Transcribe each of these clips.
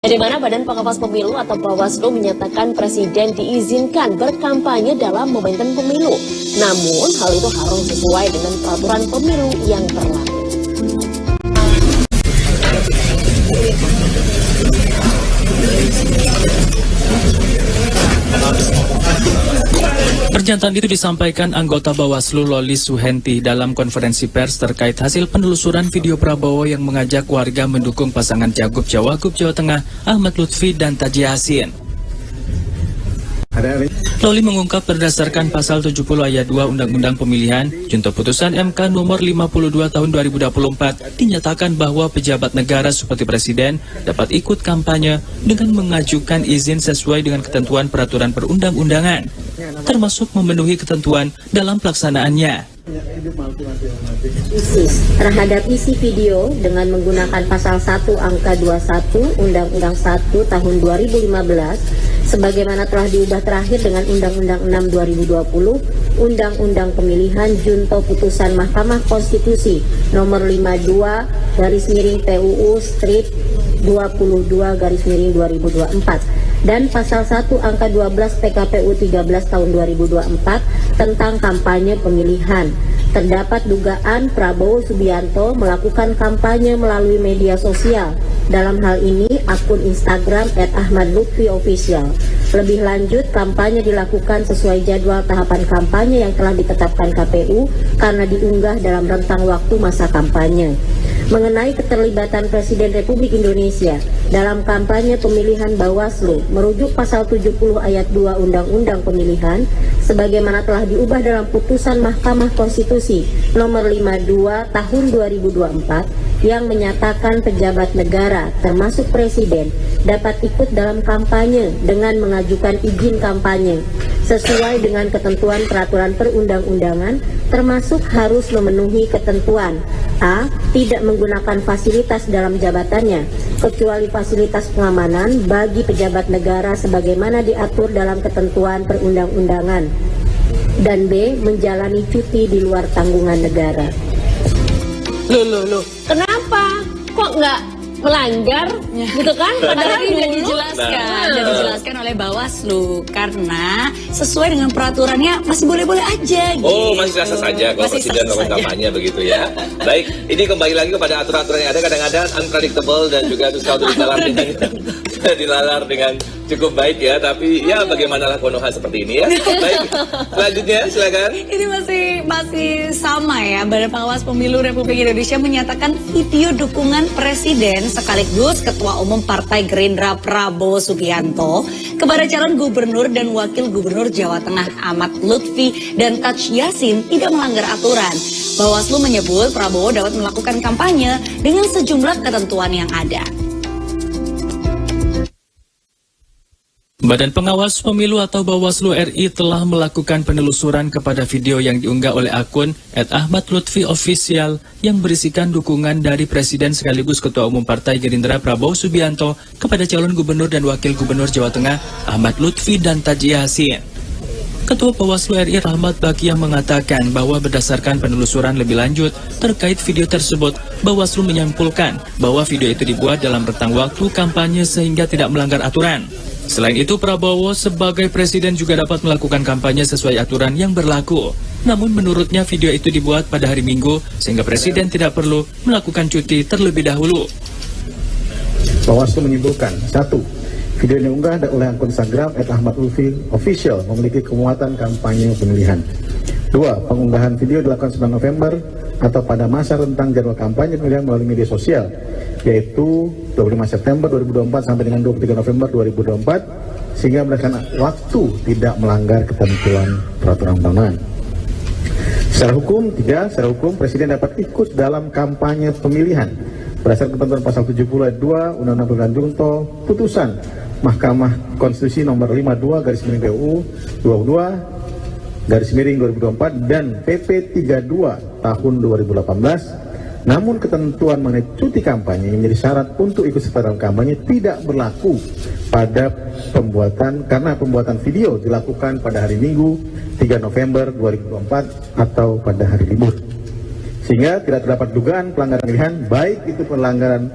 Di mana Badan Pengawas Pemilu atau Bawaslu menyatakan Presiden diizinkan berkampanye dalam momentum pemilu. Namun, hal itu harus sesuai dengan peraturan pemilu yang berlaku. Pernyataan itu disampaikan anggota Bawaslu Lolis Suhenti dalam konferensi pers terkait hasil penelusuran video Prabowo yang mengajak warga mendukung pasangan Cagup Cawagup Jawa Tengah Ahmad Lutfi dan Taji Yasin. Loli mengungkap berdasarkan pasal 70 ayat 2 Undang-Undang Pemilihan, junto putusan MK nomor 52 tahun 2024 dinyatakan bahwa pejabat negara seperti presiden dapat ikut kampanye dengan mengajukan izin sesuai dengan ketentuan peraturan perundang-undangan, termasuk memenuhi ketentuan dalam pelaksanaannya. Terhadap isi video dengan menggunakan pasal 1 angka 21 Undang-Undang 1 tahun 2015 sebagaimana telah diubah terakhir dengan Undang-Undang 6 2020, Undang-Undang Pemilihan junto putusan Mahkamah Konstitusi nomor 52 PUU strip 22 2024 dan pasal 1 angka 12 PKPU 13 tahun 2024 tentang kampanye pemilihan. Terdapat dugaan Prabowo Subianto melakukan kampanye melalui media sosial. Dalam hal ini akun Instagram @ahmadlutfiofficial. Lebih lanjut, kampanye dilakukan sesuai jadwal tahapan kampanye yang telah ditetapkan KPU karena diunggah dalam rentang waktu masa kampanye. Mengenai keterlibatan Presiden Republik Indonesia dalam kampanye pemilihan Bawaslu merujuk pasal 70 ayat 2 Undang-Undang Pemilihan sebagaimana telah diubah dalam putusan Mahkamah Konstitusi nomor 52 tahun 2024 yang menyatakan pejabat negara termasuk presiden dapat ikut dalam kampanye dengan mengajukan izin kampanye sesuai dengan ketentuan peraturan perundang-undangan, termasuk harus memenuhi ketentuan A. Tidak menggunakan fasilitas dalam jabatannya kecuali fasilitas pengamanan bagi pejabat negara sebagaimana diatur dalam ketentuan perundang-undangan, dan B. Menjalani cuti di luar tanggungan negara. Loh, kenapa? Kok nggak melanggar gitu kan? Padahal sudah dijelaskan oleh Bawaslu karena sesuai dengan peraturannya masih boleh-boleh aja gitu. Oh, masih sah saja kalau presiden melakukan kampanye begitu ya. Baik, ini kembali lagi kepada aturan-aturan yang ada, kadang-kadang unpredictable dan juga susah untuk dilalar dengan cukup baik ya, tapi ya bagaimanalah Konoha seperti ini ya. Baik, selanjutnya silakan. Ini masih sama ya. Badan Pengawas Pemilu Republik Indonesia menyatakan video dukungan presiden sekaligus Ketua Umum Partai Gerindra Prabowo Subianto kepada calon gubernur dan wakil gubernur Jawa Tengah Ahmad Lutfi dan Taji Yasin tidak melanggar aturan. Bawaslu menyebut Prabowo dapat melakukan kampanye dengan sejumlah ketentuan yang ada. Badan Pengawas Pemilu atau Bawaslu RI telah melakukan penelusuran kepada video yang diunggah oleh akun @ahmadlutfiofficial yang berisikan dukungan dari Presiden sekaligus Ketua Umum Partai Gerindra Prabowo Subianto kepada calon gubernur dan wakil gubernur Jawa Tengah Ahmad Lutfi dan Taji Yasin. Ketua Bawaslu RI Rahmat Bakiyah mengatakan bahwa berdasarkan penelusuran lebih lanjut terkait video tersebut, Bawaslu menyimpulkan bahwa video itu dibuat dalam rentang waktu kampanye sehingga tidak melanggar aturan. Selain itu, Prabowo sebagai presiden juga dapat melakukan kampanye sesuai aturan yang berlaku. Namun menurutnya video itu dibuat pada hari Minggu sehingga presiden tidak perlu melakukan cuti terlebih dahulu. Bawaslu menyimpulkan, 1. Video yang diunggah oleh akun Instagram @ahmadlutfiofficial memiliki kemuatan kampanye pemilihan. 2. Pengunggahan video dilakukan 9 November atau pada masa rentang jadwal kampanye pemilihan melalui media sosial, yaitu 25 September 2024 sampai dengan 23 November 2024, sehingga berdasarkan waktu tidak melanggar ketentuan peraturan undangan. Secara hukum, 3. Secara hukum, Presiden dapat ikut dalam kampanye pemilihan berdasarkan ketentuan pasal 70 ayat 2 Undang-Undang Pemilihan junto putusan Mahkamah Konstitusi nomor 52 PUU 22 2024 dan PP 32 tahun 2018. Namun ketentuan mengenai cuti kampanye yang menjadi syarat untuk ikut serta dalam kampanye tidak berlaku pada karena pembuatan video dilakukan pada hari Minggu 3 November 2024 atau pada hari libur. Sehingga tidak terdapat dugaan pelanggaran pilihan, baik itu pelanggaran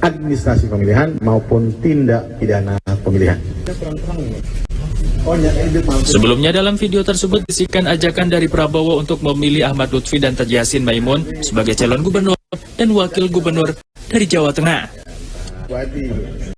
administrasi pemilihan maupun tindak pidana pemilihan. Sebelumnya dalam video tersebut isikan ajakan dari Prabowo untuk memilih Ahmad Lutfi dan Taj Yassin Maimun sebagai calon gubernur dan wakil gubernur dari Jawa Tengah.